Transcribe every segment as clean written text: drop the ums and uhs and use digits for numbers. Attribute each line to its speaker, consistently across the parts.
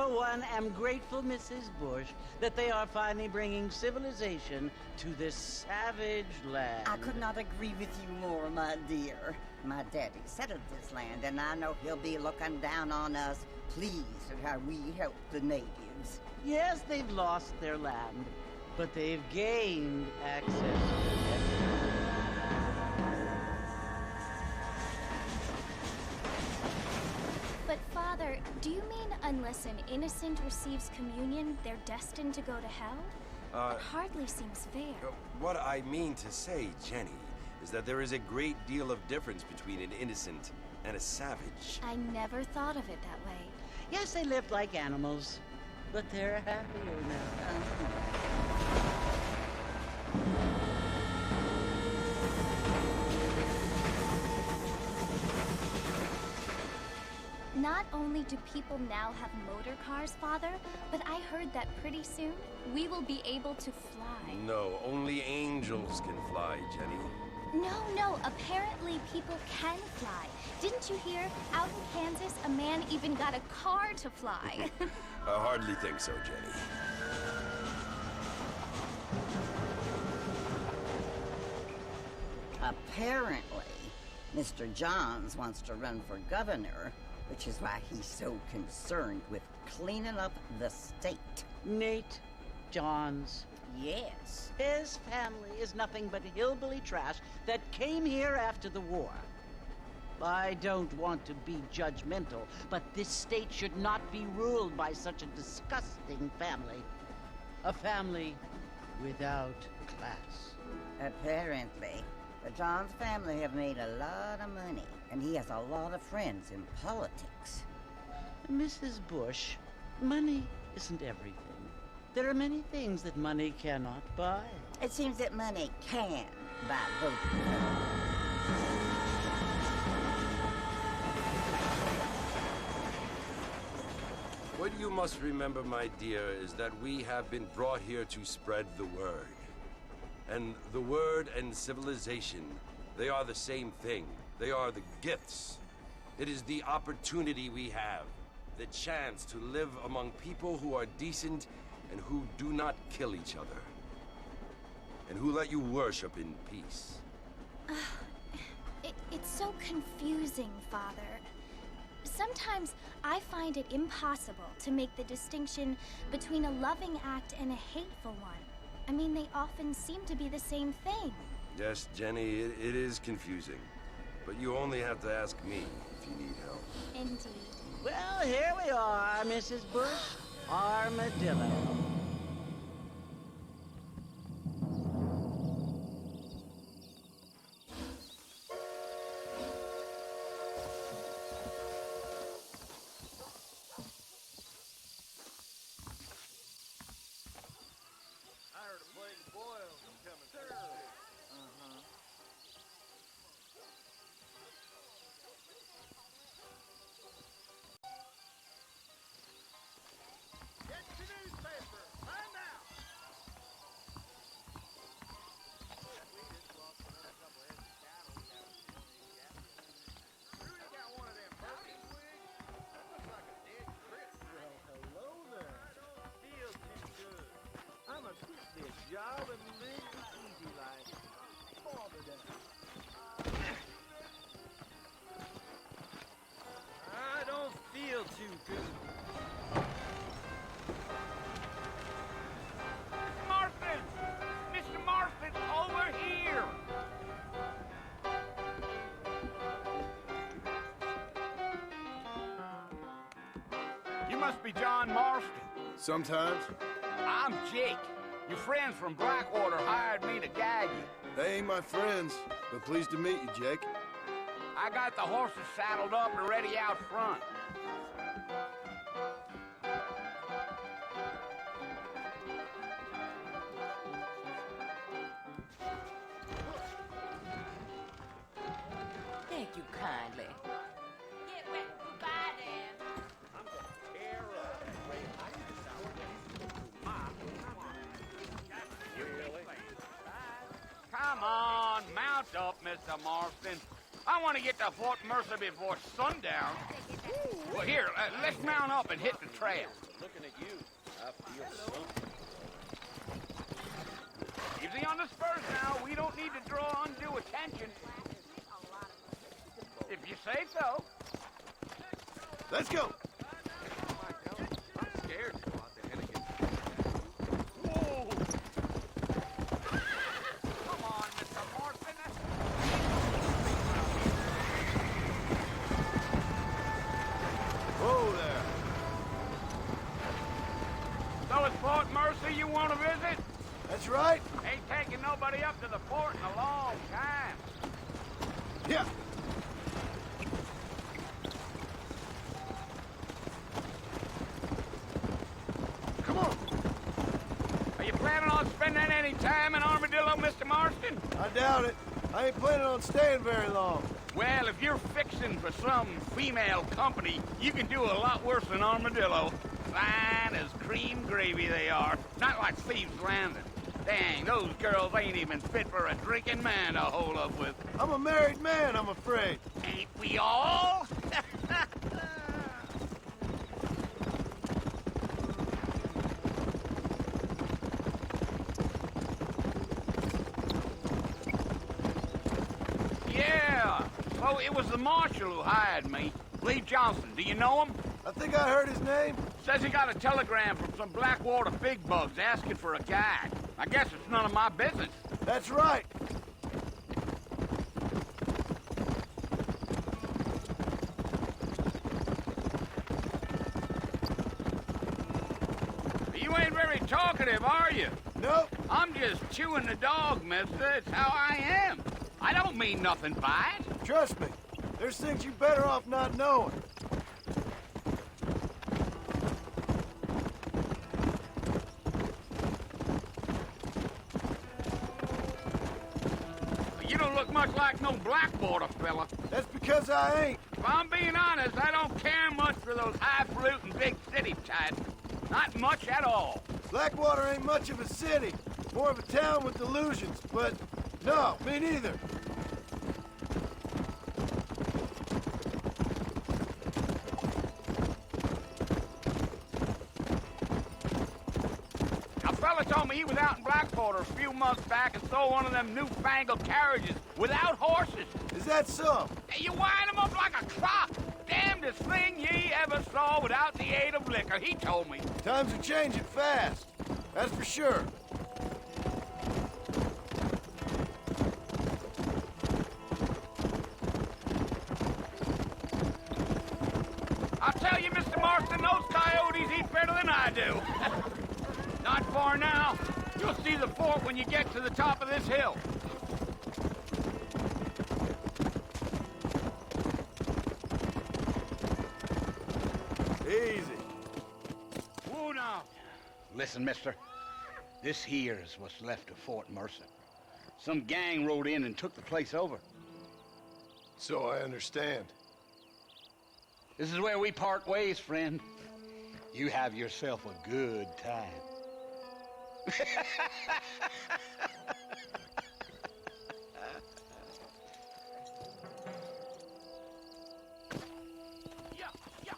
Speaker 1: for one, am grateful, Mrs. Bush, that they are finally bringing civilization to this savage land.
Speaker 2: I could not agree with you more, my dear. My daddy settled this land, and I know he'll be looking down on us, pleased at how we help the natives.
Speaker 1: Yes, they've lost their land, but they've gained access to it.
Speaker 3: But, Father, do you mean unless an innocent receives communion, they're destined to go to hell? It hardly seems fair.
Speaker 4: What I mean to say, Jenny, is that there is a great deal of difference between an innocent and a savage.
Speaker 3: I never thought of it that way.
Speaker 1: Yes, they lived like animals, but they're happier now.
Speaker 3: Not only do people now have motor cars, Father, but I heard that pretty soon we will be able to fly.
Speaker 4: No, only angels can fly, Jenny.
Speaker 3: No, apparently people can fly. Didn't you hear? Out in Kansas, a man even got a car to fly.
Speaker 4: I hardly think so, Jenny.
Speaker 2: Apparently, Mr. Johns wants to run for governor, which is why he's so concerned with cleaning up the state.
Speaker 1: Nate Johns.
Speaker 2: Yes.
Speaker 1: His family is nothing but hillbilly trash that came here after the war. I don't want to be judgmental, but this state should not be ruled by such a disgusting family. A family without class.
Speaker 2: Apparently, the Johns family have made a lot of money, and he has a lot of friends in politics.
Speaker 1: Mrs. Bush, money isn't everything. There are many things that money cannot buy.
Speaker 2: It seems that money can buy voting.
Speaker 4: What you must remember, my dear, is that we have been brought here to spread the word. And the word and civilization, they are the same thing. They are the gifts. It is the opportunity we have, the chance to live among people who are decent and who do not kill each other, and who let you worship in peace.
Speaker 3: It's so confusing, Father. Sometimes I find it impossible to make the distinction between a loving act and a hateful one. I mean, they often seem to be the same thing.
Speaker 4: Yes, Jenny, it is confusing. But you only have to ask me if you need help.
Speaker 3: Indeed.
Speaker 1: Well, here we are, Mrs. Bush. Armadillo.
Speaker 5: Job and live the easy life. Father down. I don't feel too good.
Speaker 6: Marston! Mr. Marston, over here! You must be John Marston.
Speaker 7: Sometimes.
Speaker 6: I'm Jake. Your friends from Blackwater hired me to guide you.
Speaker 7: They ain't my friends, but pleased to meet you, Jake.
Speaker 6: I got the horses saddled up and ready out front.
Speaker 8: Thank you kindly.
Speaker 9: Get wet. Goodbye, Dan.
Speaker 6: I'm gonna tear up. Come on, mount up, Mr. Marston. I want to get to Fort Mercer before sundown. Well, here, let's mount up and hit the trail. Looking at you, I feel something. Easy on the spurs now. We don't need to draw undue attention. If you say so.
Speaker 7: Let's go.
Speaker 5: I'm scared to go out there and again.
Speaker 6: Whoa! Come on, Mr. Marston.
Speaker 7: Whoa there.
Speaker 6: So it's Fort Mercy you want to visit?
Speaker 7: That's right.
Speaker 6: Ain't taking nobody up to the fort in a long time.
Speaker 7: Yeah. Come on.
Speaker 6: Are you planning on spending any time in Armadillo, Mr. Marston?
Speaker 7: I doubt it. I ain't planning on staying very long.
Speaker 6: Well, if you're fixing for some female company, you can do a lot worse than Armadillo. Fine as cream gravy they are. Not like Thieves' Landing. Dang, those girls ain't even fit for a drinking man to hold up with.
Speaker 7: I'm a married man, I'm afraid.
Speaker 6: Ain't we all? Yeah, so it was the marshal who hired me. Lee Johnson, do you know him?
Speaker 7: I think I heard his name.
Speaker 6: Says he got a telegram from some Blackwater big bugs asking for a guide. I guess it's none of my business.
Speaker 7: That's right.
Speaker 6: You ain't very talkative, are you?
Speaker 7: Nope.
Speaker 6: I'm just chewing the dog, mister. It's how I am. I don't mean nothing by it.
Speaker 7: Trust me. There's things you better off not knowing.
Speaker 6: You don't look much like no Blackwater fella.
Speaker 7: That's because I ain't.
Speaker 6: If I'm being honest, I don't care much for those highfalutin big city types. Not much at all.
Speaker 7: Blackwater ain't much of a city. More of a town with delusions, but no, me neither.
Speaker 6: A fella told me he was out in Blackwater a few months back and saw one of them newfangled carriages without horses.
Speaker 7: Is that so?
Speaker 6: You wind 'em up like a clock. Damnedest thing ye ever saw without the aid of liquor, he told me.
Speaker 7: Times are changing fast. That's for sure.
Speaker 6: I'll tell you, Mr. Marston, those coyotes eat better than I do. Not far now. You'll see the fort when you get to the top of this hill.
Speaker 7: Easy.
Speaker 6: Whoa now. Listen, mister. This here is what's left of Fort Mercer. Some gang rode in and took the place over.
Speaker 7: So I understand.
Speaker 6: This is where we part ways, friend. You have yourself a good time. Yeah, yeah.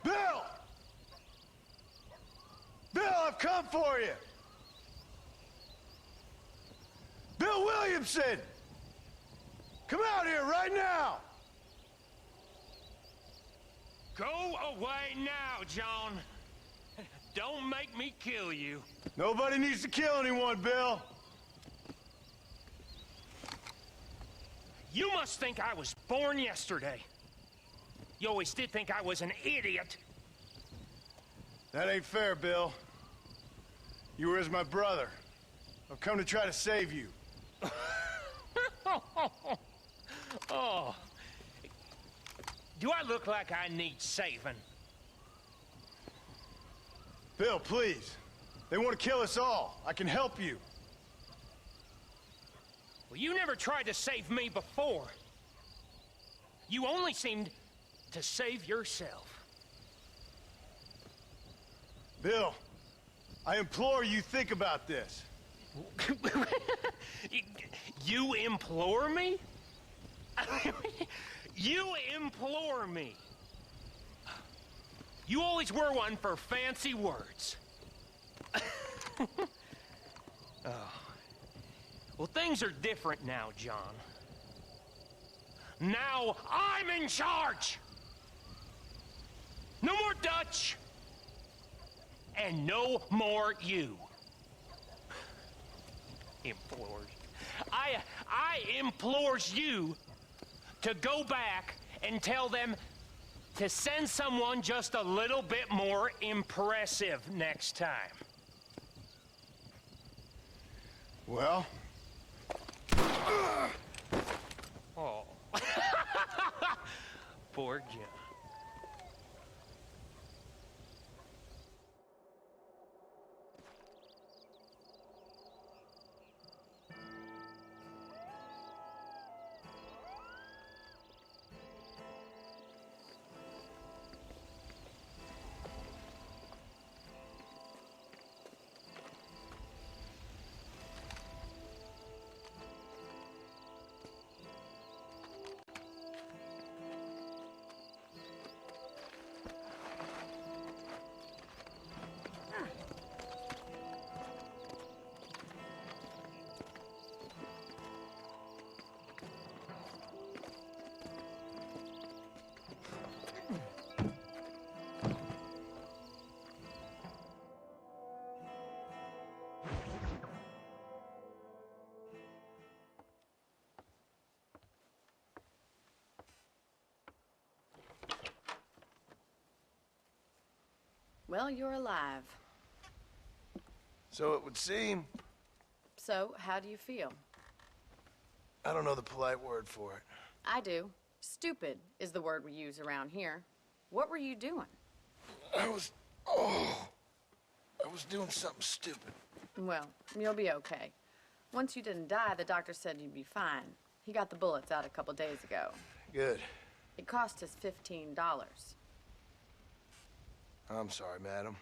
Speaker 7: Bill! Bill, I've come for you! Bill Williamson! Come out here right now!
Speaker 8: Go away now, John. Don't make me kill you.
Speaker 7: Nobody needs to kill anyone, Bill.
Speaker 8: You must think I was born yesterday. You always did think I was an idiot.
Speaker 7: That ain't fair, Bill. You were as my brother. I've come to try to save you.
Speaker 8: Oh. Do I look like I need saving?
Speaker 7: Bill, please. They want to kill us all. I can help you.
Speaker 8: Well, you never tried to save me before. You only seemed to save yourself.
Speaker 7: Bill, I implore you think about this.
Speaker 8: You implore me? You implore me. You always were one for fancy words. Oh. Well, things are different now, John. Now I'm in charge! No more Dutch! And no more you. Implores. I implores you to go back and tell them to send someone just a little bit more impressive next time.
Speaker 7: Well?
Speaker 8: Oh. Poor John.
Speaker 10: Well, you're alive.
Speaker 7: So it would seem.
Speaker 10: So, how do you feel?
Speaker 7: I don't know the polite word for it.
Speaker 10: I do. Stupid is the word we use around here. What were you doing?
Speaker 7: I was doing something stupid.
Speaker 10: Well, you'll be okay. Once you didn't die, the doctor said you'd be fine. He got the bullets out a couple days ago.
Speaker 7: Good.
Speaker 10: It cost us $15.
Speaker 7: I'm sorry, madam.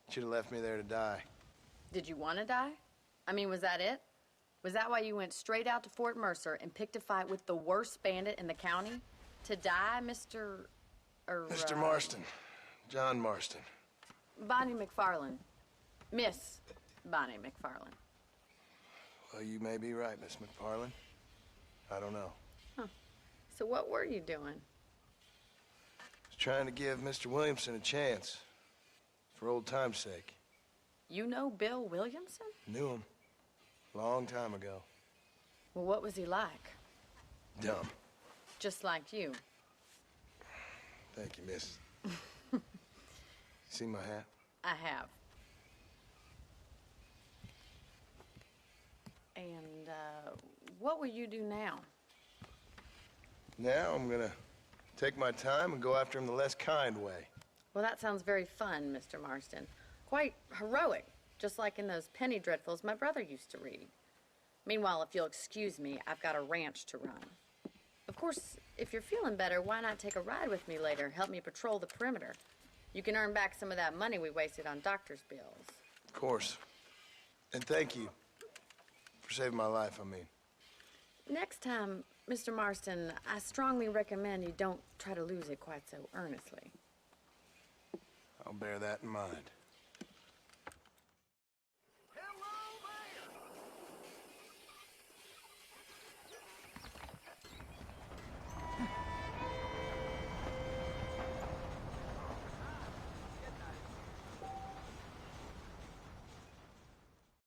Speaker 7: Should have left me there to die.
Speaker 10: Did you want to die? I mean, was that it? Was that why you went straight out to Fort Mercer and picked a fight with the worst bandit in the county? To die, Mr.
Speaker 7: Mr. Marston. John Marston.
Speaker 10: Bonnie McFarland. Miss Bonnie McFarland.
Speaker 7: Well, you may be right, Miss McFarland. I don't know.
Speaker 10: Huh. So what were you doing?
Speaker 7: Trying to give Mr. Williamson a chance. For old time's sake.
Speaker 10: You know Bill Williamson?
Speaker 7: Knew him. Long time ago.
Speaker 10: Well, what was he like?
Speaker 7: Dumb.
Speaker 10: Just like you.
Speaker 7: Thank you, miss. See my hat?
Speaker 10: I have. And, what will you do now?
Speaker 7: Now I'm gonna take my time and go after him the less kind way.
Speaker 10: Well, that sounds very fun, Mr. Marston. Quite heroic, just like in those penny dreadfuls my brother used to read. Meanwhile, if you'll excuse me, I've got a ranch to run. Of course, if you're feeling better, why not take a ride with me later? Help me patrol the perimeter. You can earn back some of that money we wasted on doctor's bills.
Speaker 7: Of course. And thank you for saving my life, I mean.
Speaker 10: Next time, Mr. Marston, I strongly recommend you don't try to lose it quite so earnestly.
Speaker 7: I'll bear that in mind.